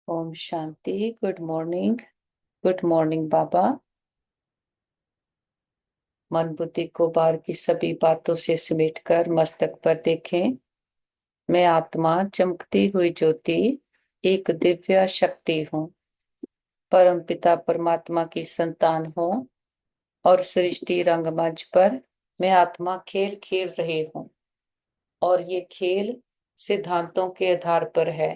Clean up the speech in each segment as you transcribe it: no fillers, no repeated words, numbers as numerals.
ओम शांति। Good morning. Good morning Baba. मन बुद्धि को बाहर की सभी बातों से समेटकर मस्तक पर देखें। मैं आत्मा, चमकती हुई ज्योति, एक दिव्य शक्ति हूँ। परम पिता परमात्मा की संतान हूँ और सृष्टि रंगमंच पर मैं आत्मा खेल खेल रही हूँ। और ये खेल सिद्धांतों के आधार पर है।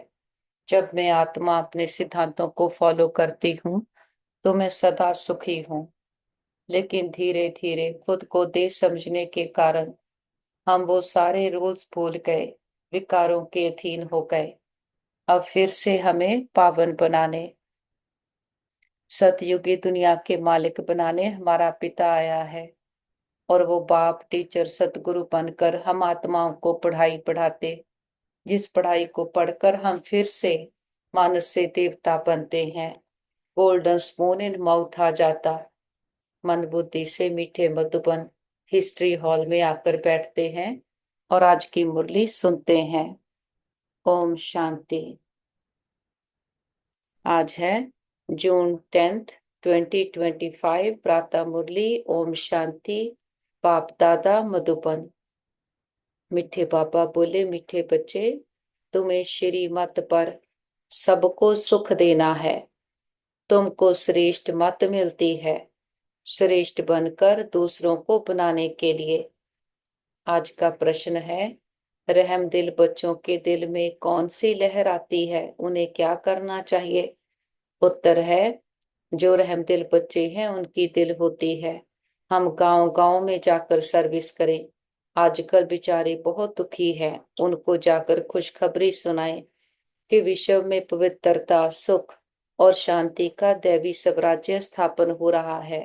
जब मैं आत्मा अपने सिद्धांतों को फॉलो करती हूँ तो मैं सदा सुखी हूँ। लेकिन धीरे धीरे खुद को दे समझने के कारण हम वो सारे रूल्स भूल गए, विकारों के अधीन हो गए। अब फिर से हमें पावन बनाने, सतयुगी दुनिया के मालिक बनाने हमारा पिता आया है। और वो बाप, टीचर, सतगुरु बनकर हम आत्माओं को पढ़ाई पढ़ाते, जिस पढ़ाई को पढ़कर हम फिर से मानस से देवता बनते हैं। गोल्डन स्पून इन माउथ आ जाता। मन बुद्धि से मीठे मधुबन हिस्ट्री हॉल में आकर बैठते हैं और आज की मुरली सुनते हैं। ओम शांति। आज है जून 10, 2025। प्रातः मुरली ओम शांति। बाप दादा मधुबन। मीठे बाबा बोले, मीठे बच्चे, तुम्हें श्रीमत पर सबको सुख देना है। तुमको श्रेष्ठ मत मिलती है, श्रेष्ठ बनकर दूसरों को बनाने के लिए। आज का प्रश्न है, रहम दिल बच्चों के दिल में कौन सी लहर आती है, उन्हें क्या करना चाहिए? उत्तर है, जो रहम दिल बच्चे हैं उनकी दिल होती है हम गांव गांव में जाकर सर्विस करें। आजकल बेचारे बहुत दुखी हैं, उनको जाकर खुशखबरी सुनाएं कि विश्व में पवित्रता, सुख और शांति का दैवी स्वराज्य स्थापन हो रहा है।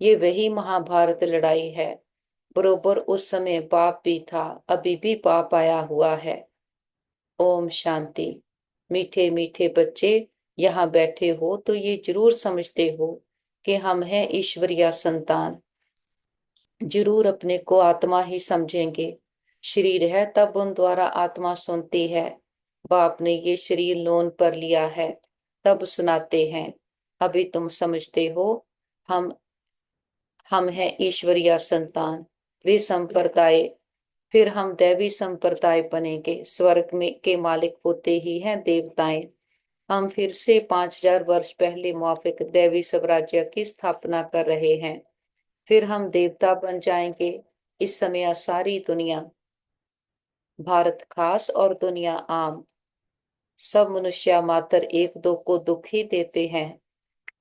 ये वही महाभारत लड़ाई है। बरोबर उस समय बाप भी था, अभी भी बाप आया हुआ है। ओम शांति। मीठे मीठे बच्चे, यहाँ बैठे हो तो ये जरूर समझते हो कि हम हैं ईश्वरीय संतान। जरूर अपने को आत्मा ही समझेंगे। शरीर है तब उन द्वारा आत्मा सुनती है। बाप ने ये शरीर लोन पर लिया है तब सुनाते हैं। अभी तुम समझते हो, हम हम हैं ईश्वरीय संतान। वे संप्रदाय, फिर हम दैवी संप्रदाय बनेंगे। स्वर्ग में के मालिक होते ही हैं देवताएं। हम फिर से 5000 वर्ष पहले मौफिक दैवी स्वराज्य की स्थापना कर रहे हैं। फिर हम देवता बन जाएंगे। इस समय सारी दुनिया, भारत खास और दुनिया आम, सब मनुष्य मात्र एक दो को दुख ही देते हैं।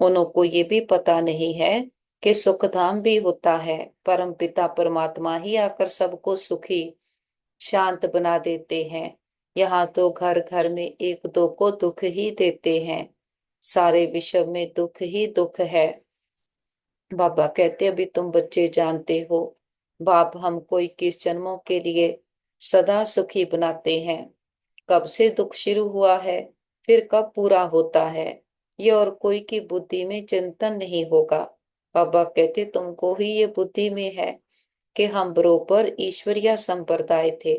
उन्हों को ये भी पता नहीं है कि सुख धाम भी होता है। परम पिता परमात्मा ही आकर सबको सुखी शांत बना देते हैं। यहाँ तो घर घर में एक दो को दुख ही देते हैं। सारे विश्व में दुख ही दुख है। बाबा कहते, अभी तुम बच्चे जानते हो, बाप हमको 21 जन्मों के लिए सदा सुखी बनाते हैं। कब से दुख शुरू हुआ है, फिर कब पूरा होता है, ये और कोई की बुद्धि में चिंतन नहीं होगा। बाबा कहते, तुमको ही ये बुद्धि में है कि हम बरोबर ईश्वरीय संप्रदाय थे।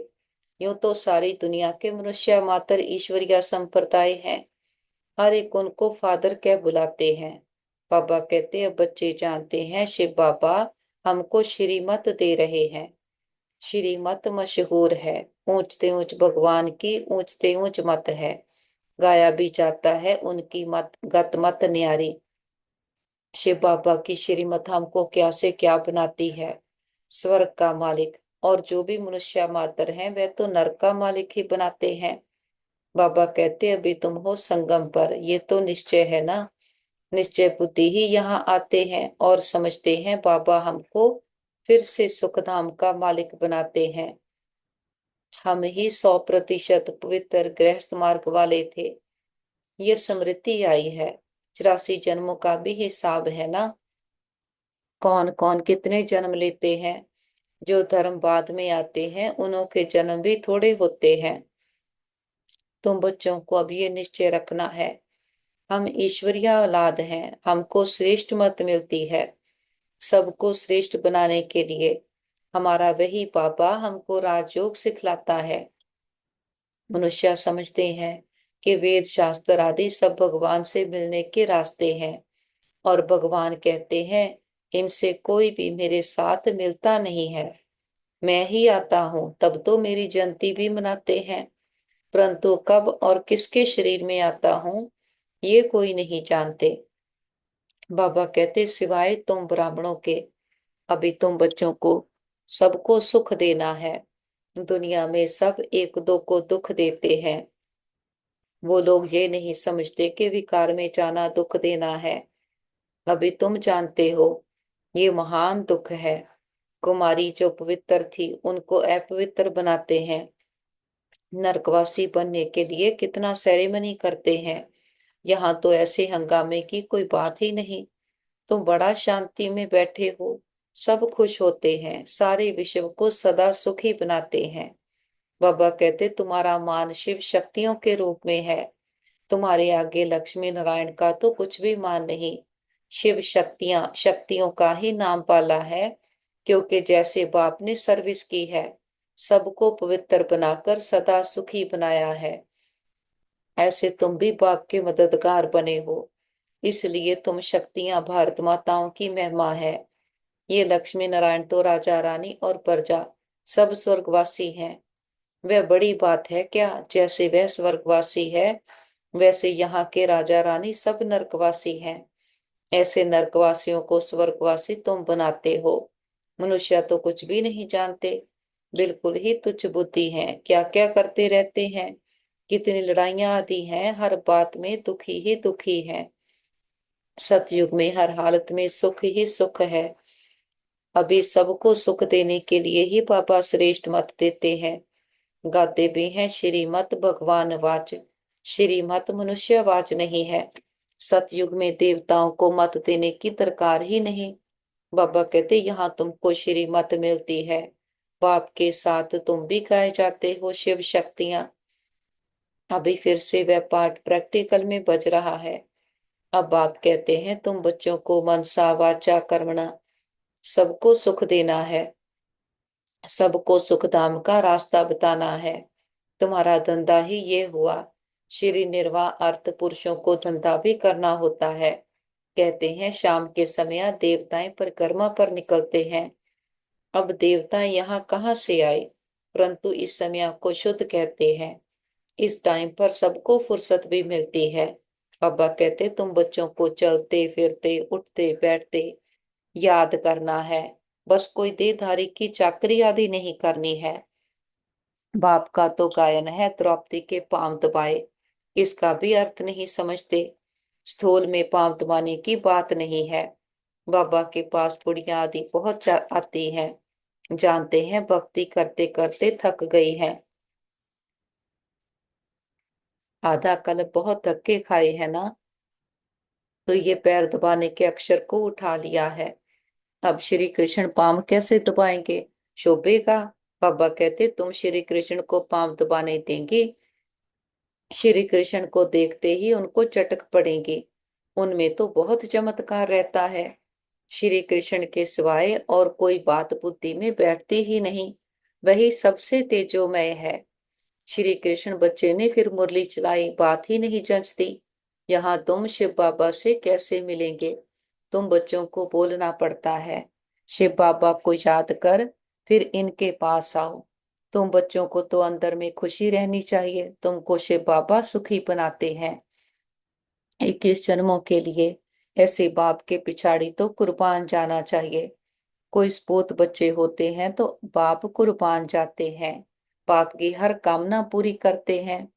यूं तो सारी दुनिया के मनुष्य मात्र ईश्वरीय संप्रदाय हैं। हर एक उनको फादर कह बुलाते हैं। बाबा कहते हैं, बच्चे जानते हैं शिव बाबा हमको श्रीमत दे रहे हैं। श्रीमत मशहूर है, ऊंचते ऊंच भगवान की ऊंचते ऊंच मत है। गाया भी जाता है उनकी मत, गत मत न्यारी। शिव बाबा की श्रीमत हमको क्या से क्या बनाती है। स्वर्ग का मालिक और जो भी मनुष्य मात्र हैं वह तो नरक का मालिक ही बनाते हैं। बाबा कहते, अभी तुम हो संगम पर, ये तो निश्चय है ना। निश्चय बुद्धि ही यहाँ आते हैं और समझते हैं बाबा हमको फिर से सुखधाम का मालिक बनाते हैं। हम ही 100% पवित्र गृहस्थ मार्ग वाले थे। ये स्मृति आई है। 84 जन्मों का भी हिसाब है ना। कौन कौन कितने जन्म लेते हैं। जो धर्म बाद में आते हैं उन्हों के जन्म भी थोड़े होते हैं। तुम बच्चों को अब ये निश्चय रखना है, हम ईश्वरीय औलाद हैं। हमको श्रेष्ठ मत मिलती है सबको श्रेष्ठ बनाने के लिए। हमारा वही पापा हमको राजयोग सिखलाता है। मनुष्य समझते हैं कि वेद शास्त्र आदि सब भगवान से मिलने के रास्ते हैं, और भगवान कहते हैं इनसे कोई भी मेरे साथ मिलता नहीं है। मैं ही आता हूं तब तो मेरी जयंती भी मनाते हैं, परंतु कब और किसके शरीर में आता हूं ये कोई नहीं जानते। बाबा कहते सिवाय तुम ब्राह्मणों के, अभी तुम बच्चों को सबको सुख देना है। दुनिया में सब एक दो को दुख देते हैं, वो लोग ये नहीं समझते कि विकार में जाना दुख देना है। अभी तुम जानते हो ये महान दुख है। कुमारी जो पवित्र थी उनको अपवित्र बनाते हैं। नरकवासी बनने के लिए कितना सेरेमनी करते हैं, यहाँ तो ऐसे हंगामे की कोई बात ही नहीं। तुम बड़ा शांति में बैठे हो, सब खुश होते हैं, सारे विश्व को सदा सुखी बनाते हैं। बाबा कहते तुम्हारा मान शिव शक्तियों के रूप में है, तुम्हारे आगे लक्ष्मी नारायण का तो कुछ भी मान नहीं। शिव शक्तियां शक्तियों का ही नाम पाला है, क्योंकि जैसे बाप ने सर्विस की है, सबको पवित्र बनाकर सदा सुखी बनाया है, ऐसे तुम भी बाप के मददगार बने हो। इसलिए तुम शक्तियां भारत माताओं की महिमा है। ये लक्ष्मी नारायण तो राजा रानी और प्रजा सब स्वर्गवासी हैं। वह बड़ी बात है क्या, जैसे वह स्वर्गवासी है वैसे यहाँ के राजा रानी सब नरकवासी हैं। ऐसे नरकवासियों को स्वर्गवासी तुम बनाते हो। मनुष्य तो कुछ भी नहीं जानते, बिल्कुल ही तुच्छ बुद्धि हैं, क्या क्या करते रहते हैं। कितनी लड़ाइयां आती हैं, हर बात में दुखी ही दुखी है। सतयुग में हर हालत में सुख ही सुख है। अभी सबको सुख देने के लिए ही बाबा श्रेष्ठ मत देते हैं। गाते भी हैं श्रीमत भगवान वाच, श्रीमत मनुष्य वाच नहीं है। सतयुग में देवताओं को मत देने की दरकार ही नहीं। बाबा कहते यहाँ तुमको श्रीमत मिलती है, बाप के साथ तुम भी गाए जाते हो शिव शक्तियां। अभी फिर से वह पाठ प्रैक्टिकल में बज रहा है। अब बाप कहते हैं तुम बच्चों को मनसा वाचा कर्मणा सबको सुख देना है, सबको सुखधाम का रास्ता बताना है। तुम्हारा धंधा ही ये हुआ। श्री निर्वाह अर्थ पुरुषों को धंधा भी करना होता है। कहते हैं शाम के समय देवताएं परिक्रमा पर निकलते हैं। अब देवता यहाँ कहाँ से आए, परंतु इस समय को शुद्ध कहते हैं। इस टाइम पर सबको फुर्सत भी मिलती है। बाबा कहते तुम बच्चों को चलते फिरते उठते बैठते याद करना है, बस कोई देहधारी की चाकरी आदि नहीं करनी है। बाप का तो गायन है द्रौपदी के पांव दबाए, इसका भी अर्थ नहीं समझते। स्थूल में पांव दबाने की बात नहीं है। बाबा के पास पुड़िया आदि बहुत आती हैं, जानते हैं भक्ति करते करते थक गई है। आधा कल बहुत धक्के खाए है ना, तो ये पैर दबाने के अक्षर को उठा लिया है। अब श्री कृष्ण पांव कैसे दबाएंगे, शोभेगा। बाबा कहते तुम श्री कृष्ण को पांव दबाने देंगे, श्री कृष्ण को देखते ही उनको चटक पड़ेंगे। उनमें तो बहुत चमत्कार रहता है। श्री कृष्ण के सिवाय और कोई बात बुद्धि में बैठती ही नहीं, वही सबसे तेजोमय है। श्री कृष्ण बच्चे ने फिर मुरली चलाई, बात ही नहीं जंचती। यहाँ तुम शिव बाबा से कैसे मिलेंगे, तुम बच्चों को बोलना पड़ता है शिव बाबा को याद कर फिर इनके पास आओ। तुम बच्चों को तो अंदर में खुशी रहनी चाहिए, तुमको शिव बाबा सुखी बनाते हैं 21 जन्मों के लिए। ऐसे बाप के पिछाड़ी तो कुर्बान जाना चाहिए। कोई सपूत बच्चे होते हैं तो बाप कुर्बान जाते हैं, बाप की हर कामना पूरी करते हैं।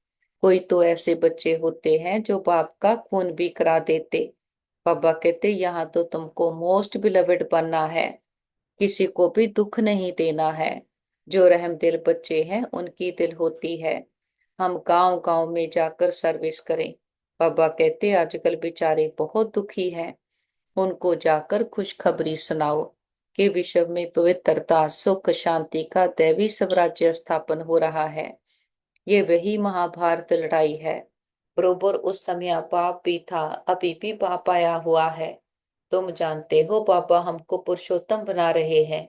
कोई तो ऐसे बच्चे होते हैं जो बाप का खून भी करा देते। बाबा कहते यहाँ तो तुमको मोस्ट बिलवेड बनना है, किसी को भी दुख नहीं देना है। जो रहम दिल बच्चे हैं उनकी दिल होती है। हम गांव गांव में जाकर सर्विस करें। बाबा कहते आजकल बेचारे बहुत दुखी हैं, उनको जाकर खुशखबरी सुनाओ कि विश्व में पवित्रता सुख शांति का दैवी स्वराज्य स्थापन हो रहा है। ये वही महाभारत लड़ाई है। बरोबर उस समय बाप भी था, अभी भी बाप आया हुआ है। तुम जानते हो बाबा हमको पुरुषोत्तम बना रहे हैं,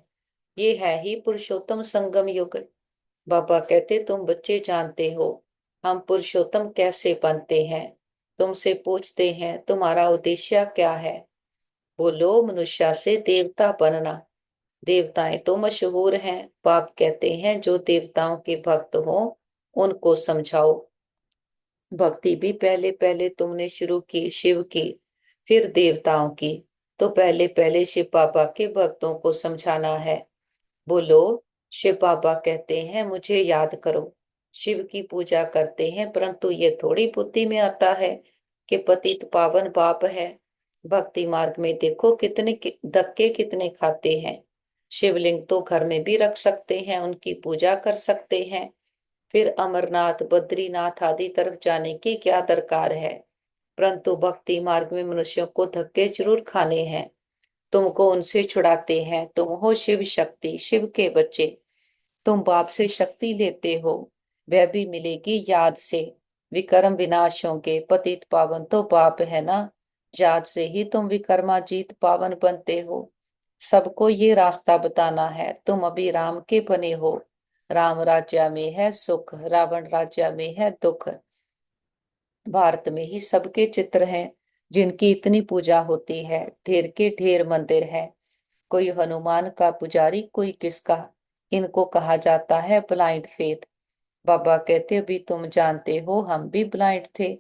ये है ही पुरुषोत्तम संगम युग। बाबा कहते तुम बच्चे जानते हो हम पुरुषोत्तम कैसे बनते हैं, तुमसे पूछते हैं तुम्हारा उद्देश्य क्या है। बोलो, मनुष्य से देवता बनना। देवताएं तो मशहूर हैं। बाप कहते हैं जो देवताओं के भक्त हो उनको समझाओ। भक्ति भी पहले पहले तुमने शुरू की शिव की, फिर देवताओं की। तो पहले पहले शिव बाबा के भक्तों को समझाना है। बोलो, शिव बाबा कहते हैं मुझे याद करो। शिव की पूजा करते हैं, परंतु ये थोड़ी बुद्धि में आता है कि पतित पावन बाप है। भक्ति मार्ग में देखो कितने धक्के कितने खाते हैं। शिवलिंग तो घर में भी रख सकते हैं, उनकी पूजा कर सकते हैं। फिर अमरनाथ बद्रीनाथ आदि तरफ जाने की क्या दरकार है। परंतु भक्ति मार्ग में मनुष्यों को धक्के जरूर खाने हैं। तुमको उनसे छुड़ाते हैं। तुम हो शिव शक्ति, शिव के बच्चे। तुम बाप से शक्ति लेते हो, वह भी मिलेगी याद से। विकर्म विनाश होंगे, पतित पावन तो बाप है ना। याद से ही तुम विकर्माजीत पावन बनते हो। सबको ये रास्ता बताना है। तुम अभी राम के बने हो। राम राज्य में है सुख, रावण राज्य में है दुख। भारत में ही सबके चित्र हैं जिनकी इतनी पूजा होती है। ढेर के ढेर मंदिर है। कोई हनुमान का पुजारी, कोई किसका। इनको कहा जाता है ब्लाइंड फेथ। बाबा कहते भी तुम जानते हो हम भी ब्लाइंड थे।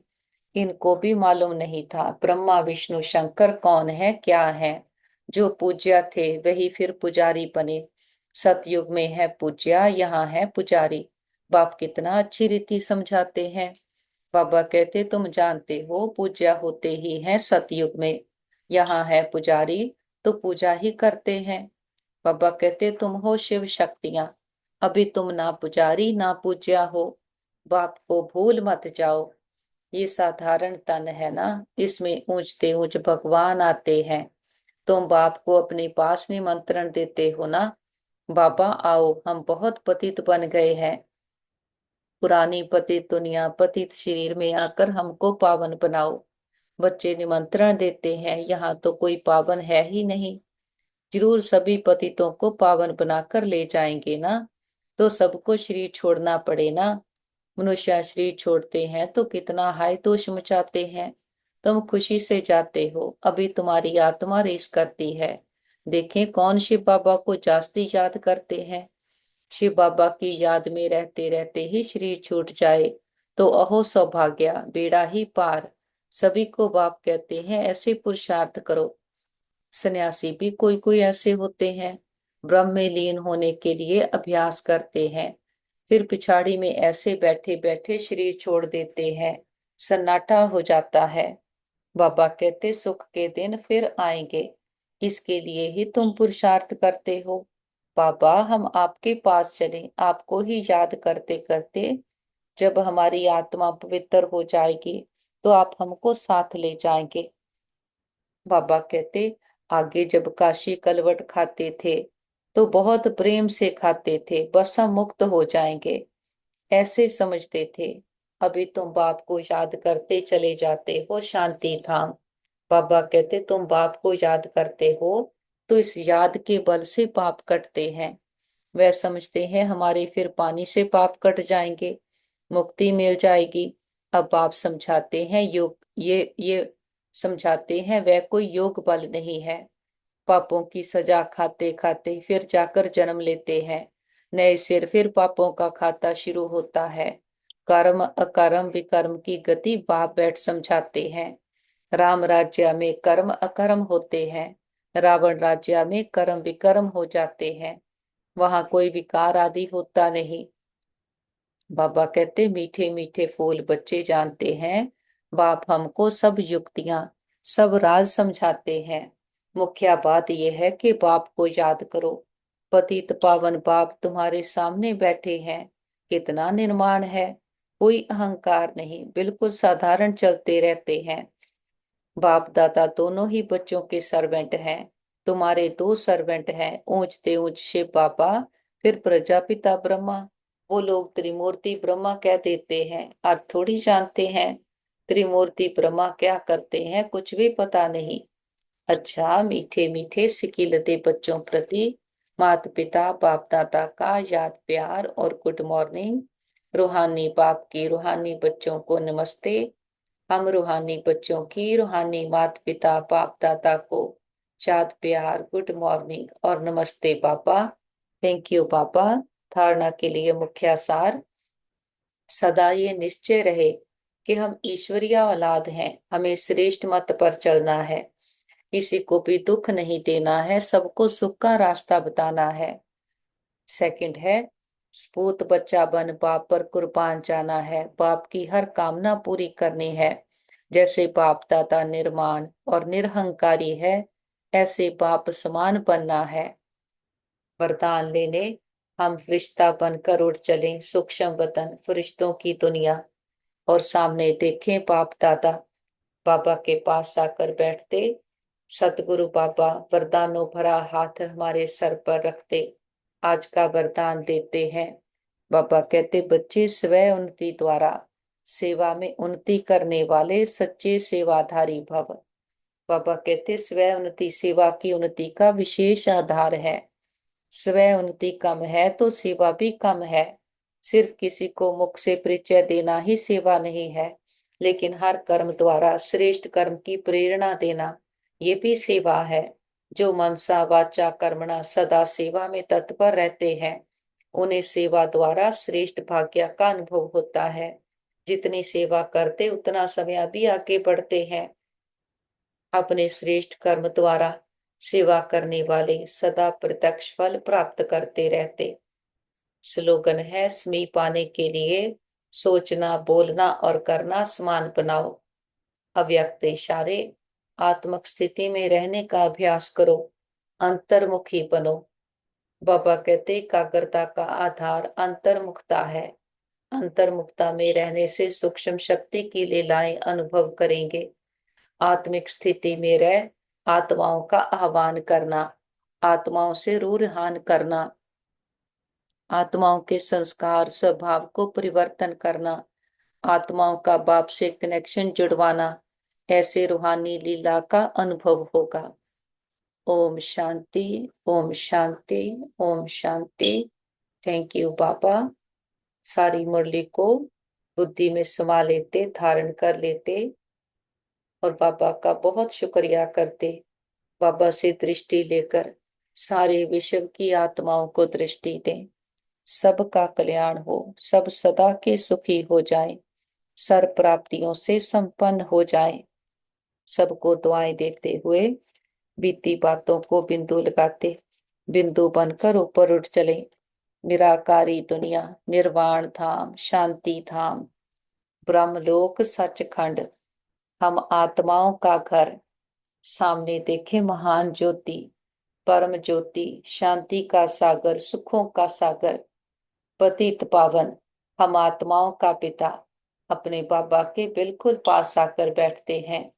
इनको भी मालूम नहीं था ब्रह्मा विष्णु शंकर कौन है क्या है। जो पूज्य थे वही फिर पुजारी बने। सतयुग में है पूज्या, यहाँ है पुजारी। बाप कितना अच्छी रीति समझाते हैं। बाबा कहते तुम जानते हो पूज्य होते ही हैं सतयुग में। यहाँ है पुजारी, तो पूजा ही करते हैं। बाबा कहते तुम हो शिव शक्तियां। अभी तुम ना पुजारी ना पूज्या हो। बाप को भूल मत जाओ। ये साधारण तन है ना, इसमें ऊंचते ऊंच भगवान आते हैं। तुम बाप को अपने पास निमंत्रण देते हो ना। बाबा आओ, हम बहुत पतित बन गए हैं। पुरानी पतित दुनिया पतित शरीर में आकर हमको पावन बनाओ। बच्चे निमंत्रण देते हैं, यहाँ तो कोई पावन है ही नहीं। जरूर सभी पतितों को पावन बनाकर ले जाएंगे ना। तो सबको शरीर छोड़ना पड़े ना। मनुष्य शरीर छोड़ते हैं तो कितना हाय दोष मचाते हैं। तुम खुशी से जाते हो, अभी तुम्हारी आत्मा रेस करती है। देखें कौन शिव बाबा को जास्ती याद करते हैं। शिव बाबा की याद में रहते रहते ही शरीर छूट जाए तो अहो सौभाग्य, बेड़ा ही पार। सभी को बाप कहते हैं ऐसे पुरुषार्थ करो। सन्यासी भी कोई कोई ऐसे होते हैं, ब्रह्म में लीन होने के लिए अभ्यास करते हैं। फिर पिछाड़ी में ऐसे बैठे बैठे शरीर छोड़ देते हैं। सन्नाटा हो जाता है। बाबा कहते सुख के दिन फिर आएंगे। इसके लिए ही तुम पुरुषार्थ करते हो। बाबा हम आपके पास चले, आपको ही याद करते करते जब हमारी आत्मा पवित्र हो जाएगी तो आप हमको साथ ले जाएंगे। बाबा कहते आगे जब काशी कलवट खाते थे तो बहुत प्रेम से खाते थे, बस हम मुक्त हो जाएंगे ऐसे समझते थे। अभी तुम बाप को याद करते चले जाते हो शांति धाम। बाबा कहते तुम बाप को याद करते हो तो इस याद के बल से पाप कटते हैं। वह समझते हैं हमारे फिर पानी से पाप कट जाएंगे, मुक्ति मिल जाएगी। अब आप समझाते हैं योग, ये समझाते हैं वह कोई योग बल नहीं है। पापों की सजा खाते खाते फिर जाकर जन्म लेते हैं। नए सिर फिर पापों का खाता शुरू होता है। कर्म अकर्म विकर्म की गति बाप बैठ समझाते हैं। राम राज्य में कर्म अकर्म होते हैं, रावण राज्य में कर्म विकर्म हो जाते हैं। वहां कोई विकार आदि होता नहीं। बाबा कहते मीठे मीठे फूल बच्चे जानते हैं। बाप हमको सब युक्तियां सब राज समझाते हैं। मुख्य बात यह है कि बाप को याद करो। पतित पावन बाप तुम्हारे सामने बैठे हैं। कितना निर्माण है, कोई अहंकार नहीं, बिल्कुल साधारण चलते रहते हैं। बाप दादा दोनों ही बच्चों के सर्वेंट हैं। तुम्हारे दो सर्वेंट हैं, ऊंचते ऊंच शिव बाबा, फिर प्रजापिता ब्रह्मा। वो लोग त्रिमूर्ति ब्रह्मा कह देते हैं, अर्थ थोड़ी जानते हैं। त्रिमूर्ति ब्रह्मा क्या करते हैं कुछ भी पता नहीं। अच्छा मीठे मीठे सिकिलते बच्चों प्रति माता पिता बाप दादा का याद प्यार और गुड मॉर्निंग। रूहानी बाप की रूहानी बच्चों को नमस्ते। हम रूहानी बच्चों की रूहानी माता पिता बाप दादा को चाँद प्यार, गुड मॉर्निंग और नमस्ते पापा। थैंक यू पापा। धारणा के लिए मुख्य सार। सदा ये निश्चय रहे कि हम ईश्वरीय औलाद हैं, हमें श्रेष्ठ मत पर चलना है, किसी को भी दुख नहीं देना है, सबको सुख का रास्ता बताना है। सेकंड है, सपूत बच्चा बन बाप पर कुर्बान जाना है, बाप की हर कामना पूरी करनी है। जैसे बाप दादा निर्माण और निरहंकारी है, ऐसे बाप समान बनना है। वरदान लेने, हम फरिश्ता बनकर उड़ चलें सूक्ष्म वतन फरिश्तों की दुनिया, और सामने देखें बाप दादा। बाबा के पास आकर बैठते, सतगुरु बाबा वरदानों भरा हाथ हमारे सर पर रखते, आज का वरदान देते हैं। बाबा कहते, बच्चे स्वयं उन्नति द्वारा सेवा में उन्नति करने वाले सच्चे सेवाधारी भव। बाबा कहते, स्वयं उन्नति सेवा की उन्नति का विशेष आधार है। स्वयं उन्नति कम है तो सेवा भी कम है। सिर्फ किसी को मुख से परिचय देना ही सेवा नहीं है, लेकिन हर कर्म द्वारा श्रेष्ठ कर्म की प्रेरणा देना, ये भी सेवा है। जो मनसा वाचा कर्मणा सदा सेवा में तत्पर रहते हैं, उन्हें सेवा द्वारा श्रेष्ठ भाग्य का अनुभव होता है। जितनी सेवा करते उतना समय भी आगे बढ़ते हैं। अपने श्रेष्ठ कर्म द्वारा सेवा करने वाले सदा प्रत्यक्ष फल प्राप्त करते रहते। स्लोगन है, स्मी पाने के लिए सोचना, बोलना और करना समान बनाओ। अव्यक्त इशारे, आत्मक स्थिति में रहने का अभ्यास करो, अंतर्मुखी बनो। बाबा कहते, एकाग्रता का आधार अंतर्मुखता है। अंतर्मुखता में रहने से सूक्ष्म शक्ति की लीलाएं अनुभव करेंगे। आत्मिक स्थिति में रह आत्माओं का आह्वान करना, आत्माओं से रूरहान करना, आत्माओं के संस्कार स्वभाव को परिवर्तन करना, आत्माओं का बाप से कनेक्शन जुड़वाना, ऐसे रूहानी लीला का अनुभव होगा। ओम शांति, ओम शांति, ओम शांति। थैंक यू बाबा। सारी मुरली को बुद्धि में समा लेते, धारण कर लेते और बाबा का बहुत शुक्रिया करते। बाबा से दृष्टि लेकर सारे विश्व की आत्माओं को दृष्टि दें। सबका कल्याण हो, सब सदा के सुखी हो जाएं, सर्व प्राप्तियों से संपन्न हो जाएं। सबको दुआएं देते हुए बीती बातों को बिंदु लगाते, बिंदु बनकर ऊपर उठ चले। निराकारी दुनिया, निर्वाण धाम, शांति धाम, ब्रह्मलोक सचखंड, हम आत्माओं का घर। सामने देखे महान ज्योति, परम ज्योति, शांति का सागर, सुखों का सागर, पतित पावन, हम आत्माओं का पिता अपने बाबा के बिल्कुल पास आकर बैठते हैं।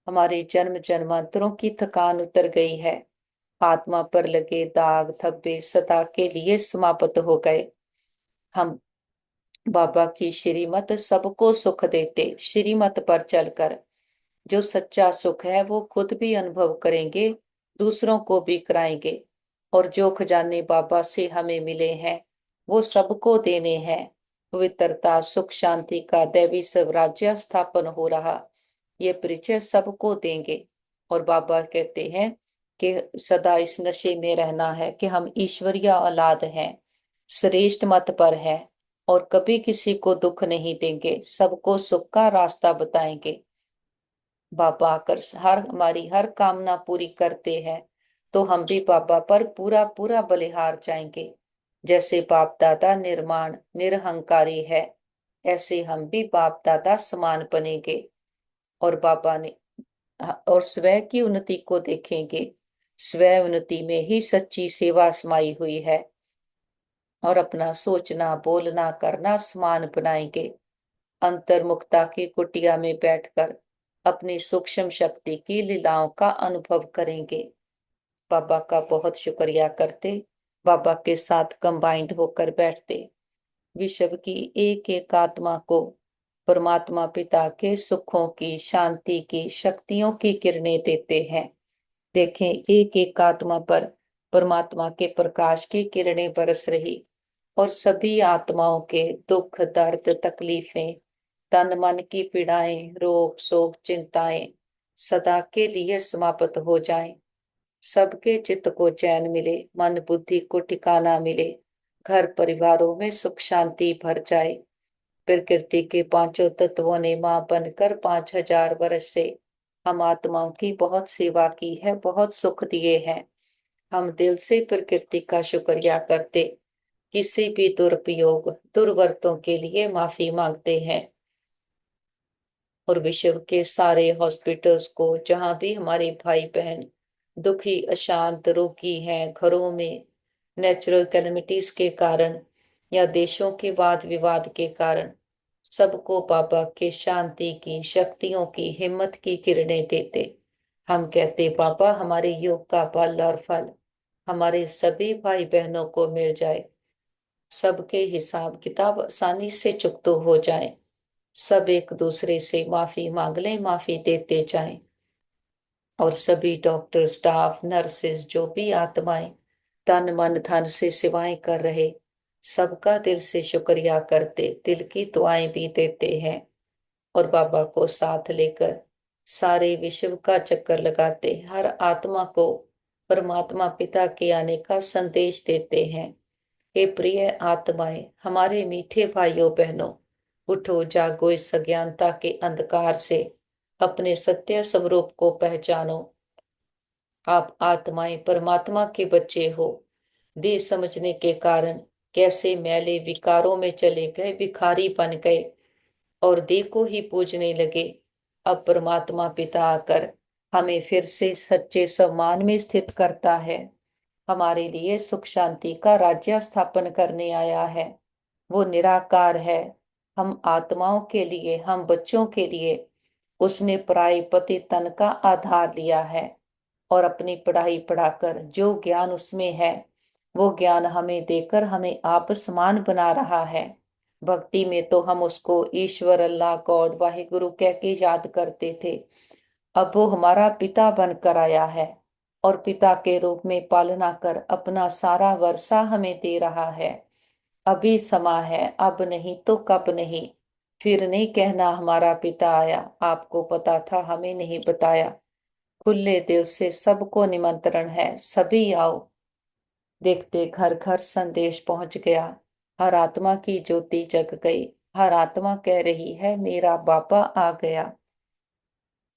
हमारे जन्म जन्मांतरों की थकान उतर गई है, आत्मा पर लगे दाग धब्बे सदा के लिए समाप्त हो गए। हम बाबा की श्रीमत सबको सुख देते, श्रीमत पर चलकर जो सच्चा सुख है वो खुद भी अनुभव करेंगे, दूसरों को भी कराएंगे। और जो खजाने बाबा से हमें मिले हैं वो सबको देने हैं। पवित्रता, सुख, शांति का दैवी स्वराज्य स्थापन हो रहा, ये परिचय सबको देंगे। और बाबा कहते हैं कि सदा इस नशे में रहना है कि हम ईश्वरीय औलाद हैं, श्रेष्ठ मत पर हैं और कभी किसी को दुख नहीं देंगे, सबको सुख का रास्ता बताएंगे। बाबा आकर हमारी हर कामना पूरी करते हैं, तो हम भी बाबा पर पूरा पूरा बलिहार जाएंगे। जैसे बाप दादा निर्माण निरहंकारी है, ऐसे हम भी बाप दादा समान बनेंगे। और बाबा ने और स्वयं की उन्नति को देखेंगे। स्वयं उन्नति में ही सच्ची सेवा समाई हुई है, और अपना सोचना, बोलना, करना समान बनाएंगे। अंतर्मुखता की कुटिया में बैठकर अपनी सूक्ष्म शक्ति की लीलाओं का अनुभव करेंगे। बाबा का बहुत शुक्रिया करते, बाबा के साथ कंबाइंड होकर बैठते, विश्व की एक एक आत्मा को परमात्मा पिता के सुखों की, शांति की, शक्तियों की किरणें देते हैं। देखें, एक एक आत्मा पर परमात्मा के प्रकाश की किरणें बरस रही, और सभी आत्माओं के दुख दर्द तकलीफें, तन मन की पीड़ाएं, रोग शोक चिंताएं सदा के लिए समाप्त हो जाएं। सबके चित्त को चैन मिले, मन बुद्धि को ठिकाना मिले, घर परिवारों में सुख शांति भर जाए। प्रकृति के पांचों तत्वों ने मां बनकर 5000 वर्ष से हम आत्माओं की बहुत सेवा की है, बहुत सुख दिए हैं। हम दिल से प्रकृति का शुक्रिया करते, किसी भी दुरुपयोग दुर्वर्तों के लिए माफी मांगते हैं। और विश्व के सारे हॉस्पिटल्स को, जहां भी हमारे भाई बहन दुखी अशांत रोगी हैं, घरों में नेचुरल कैलेमिटीज के कारण या देशों के वाद विवाद के कारण, सबको बाबा के शांति की, शक्तियों की, हिम्मत की किरणें देते। हम कहते बाबा हमारे योग का बल और फल हमारे सभी भाई बहनों को मिल जाए, सबके हिसाब किताब आसानी से चुकतो हो जाए, सब एक दूसरे से माफी मांग लें, माफी देते जाएं। और सभी डॉक्टर स्टाफ नर्सेस जो भी आत्माएं तन मन धन से सेवाएं कर रहे, सबका दिल से शुक्रिया करते, दिल की दुआएं भी देते हैं। और बाबा को साथ लेकर सारे विश्व का चक्कर लगाते, हर आत्मा को परमात्मा पिता के आने का संदेश देते हैं। हे प्रिय आत्माएं, हमारे मीठे भाइयों बहनों, उठो जागो, इस अज्ञानता के अंधकार से अपने सत्य स्वरूप को पहचानो। आप आत्माएं परमात्मा के बच्चे हो। देह समझने के कारण कैसे मैले विकारों में चले गए, भिखारी बन गए और देह को ही पूजने लगे। अब परमात्मा पिता आकर हमें फिर से सच्चे सम्मान में स्थित करता है, हमारे लिए सुख शांति का राज्य स्थापन करने आया है। वो निराकार है। हम आत्माओं के लिए, हम बच्चों के लिए उसने पराई पति तन का आधार लिया है और अपनी पढ़ाई पढ़ाकर जो ज्ञान उसमें है वो ज्ञान हमें देकर हमें आप समान बना रहा है। भक्ति में तो हम उसको ईश्वर, अल्लाह, गॉड, वाहिगुरु कह के याद करते थे। अब वो हमारा पिता बनकर आया है और पिता के रूप में पालना कर अपना सारा वर्षा हमें दे रहा है। अभी समा है, अब नहीं तो कब नहीं। फिर नहीं कहना हमारा पिता आया, आपको पता था हमें नहीं बताया। खुले दिल से सबको निमंत्रण है, सभी आओ। देखते घर घर संदेश पहुंच गया, हर आत्मा की ज्योति जग गई, हर आत्मा कह रही है मेरा बाबा आ गया।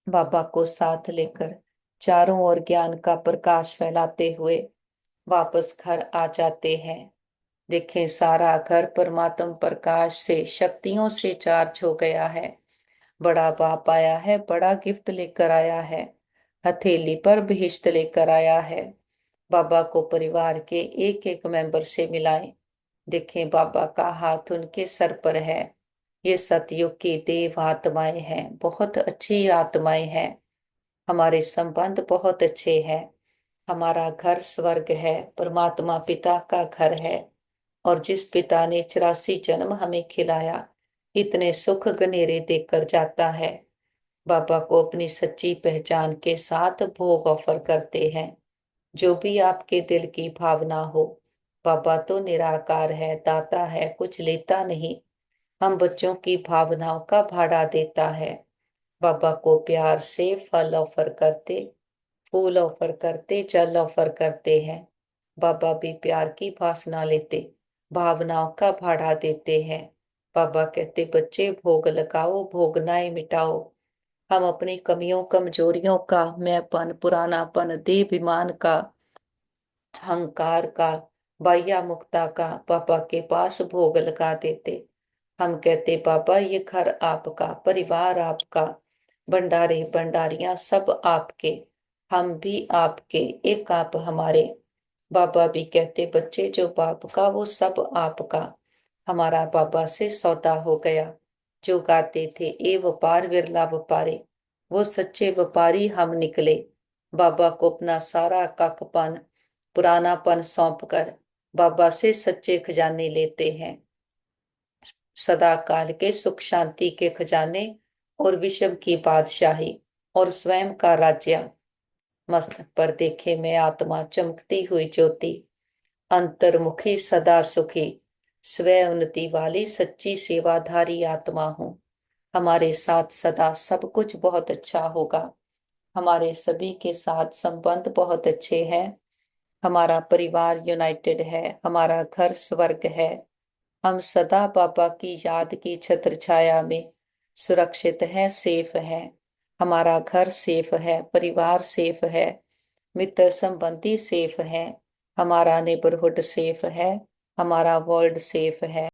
बाबा को साथ लेकर चारों ओर ज्ञान का प्रकाश फैलाते हुए वापस घर आ जाते हैं। देखें सारा घर परमात्म प्रकाश से, शक्तियों से चार्ज हो गया है। बड़ा बाप आया है, बड़ा गिफ्ट लेकर आया है, हथेली पर बहिश्त लेकर आया है। बाबा को परिवार के एक एक मेंबर से मिलाएं। देखें बाबा का हाथ उनके सर पर है। ये सतयुग की देव आत्माएं हैं, बहुत अच्छी आत्माएं हैं। हमारे संबंध बहुत अच्छे हैं। हमारा घर स्वर्ग है, परमात्मा पिता का घर है। और जिस पिता ने 84 जन्म हमें खिलाया, इतने सुख गनेरे देकर जाता है। बाबा को अपनी सच्ची पहचान के साथ भोग ऑफर करते हैं, जो भी आपके दिल की भावना हो। बाबा तो निराकार है, दाता है, कुछ लेता नहीं। हम बच्चों की भावनाओं का भाड़ा देता है। बाबा को प्यार से फल ऑफर करते, फूल ऑफर करते, जल ऑफर करते हैं। बाबा भी प्यार की वासना लेते, भावनाओं का भाड़ा देते हैं। बाबा कहते बच्चे भोग लगाओ, भोगनाएं मिटाओ। हम अपनी कमियों कमजोरियों का, मैंपन, पुरानापन, देहाभिमान का, अहंकार का, बाह्या मुक्ता का पापा के पास भोग लगा देते। हम कहते पापा ये घर आपका, परिवार आपका, भंडारे भंडारियां सब आपके, हम भी आपके, एक आप हमारे। बाबा भी कहते बच्चे जो बाप का वो सब आपका। हमारा बाबा से सौदा हो गया। जो गाते थे ए व्यापार विरला व्यापारी, वो सच्चे व्यापारी हम निकले। बाबा को अपना सारा काकपन, पुरानापन सौंप कर बाबा से सच्चे खजाने लेते हैं, सदा काल के सुख शांति के खजाने और विश्व की बादशाही और स्वयं का राज्य। मस्तक पर देखे मैं आत्मा चमकती हुई ज्योति, अंतर्मुखी सदा सुखी, स्वयं उन्नति वाली सच्ची सेवाधारी आत्मा हूँ। हमारे साथ सदा सब कुछ बहुत अच्छा होगा। हमारे सभी के साथ संबंध बहुत अच्छे हैं। हमारा परिवार यूनाइटेड है। हमारा घर स्वर्ग है। हम सदा बाबा की याद की छत्र छाया में सुरक्षित हैं, सेफ हैं। हमारा घर सेफ है, परिवार सेफ है, मित्र संबंधी सेफ है, हमारा नेबरहुड सेफ है, हमारा वर्ल्ड सेफ है।